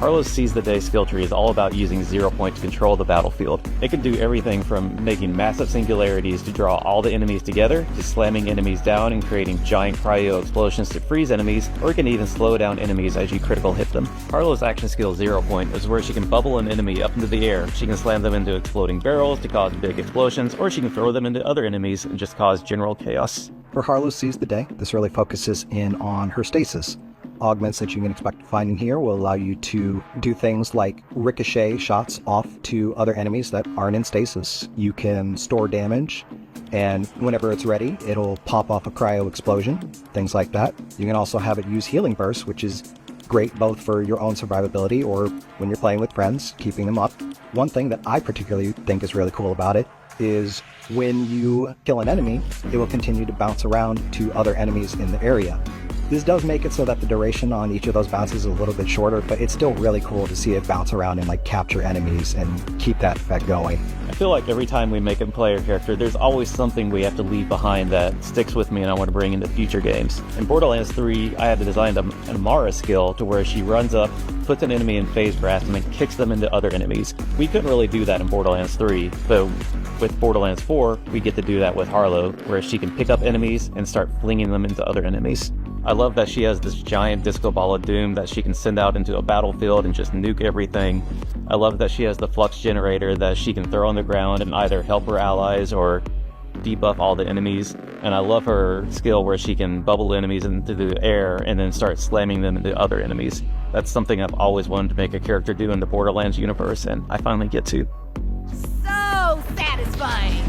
Harlowe's Seize the Day skill tree is all about using 0 Point to control the battlefield. It can do everything from making massive singularities to draw all the enemies together, to slamming enemies down and creating giant cryo explosions to freeze enemies, or it can even slow down enemies as you critical hit them. Harlowe's action skill 0 Point is where she can bubble an enemy up into the air. She can slam them into exploding barrels to cause big explosions, or she can throw them into other enemies and just cause general chaos. For Harlowe Seize the Day, this really focuses in on her stasis. Augments that you can expect to find in here will allow you to do things like ricochet shots off to other enemies that aren't in stasis. You can store damage, and whenever it's ready, it'll pop off a cryo explosion, things like that. You can also have it use healing bursts, which is great both for your own survivability or when you're playing with friends, keeping them up. One thing that I particularly think is really cool about it is when you kill an enemy, it will continue to bounce around to other enemies in the area. This does make it so that the duration on each of those bounces is a little bit shorter, but it's still really cool to see it bounce around and like capture enemies and keep that effect going. I feel like every time we make a player character, there's always something we have to leave behind that sticks with me and I want to bring into future games. In Borderlands 3, I had to design an Amara skill to where she runs up, puts an enemy in phase grasp, and then kicks them into other enemies. We couldn't really do that in Borderlands 3, but with Borderlands 4, we get to do that with Harlowe, where she can pick up enemies and start flinging them into other enemies. I love that she has this giant disco ball of doom that she can send out into a battlefield and just nuke everything. I love that she has the flux generator that she can throw on the ground and either help her allies or debuff all the enemies. And I love her skill where she can bubble enemies into the air and then start slamming them into other enemies. That's something I've always wanted to make a character do in the Borderlands universe, and I finally get to. So satisfying!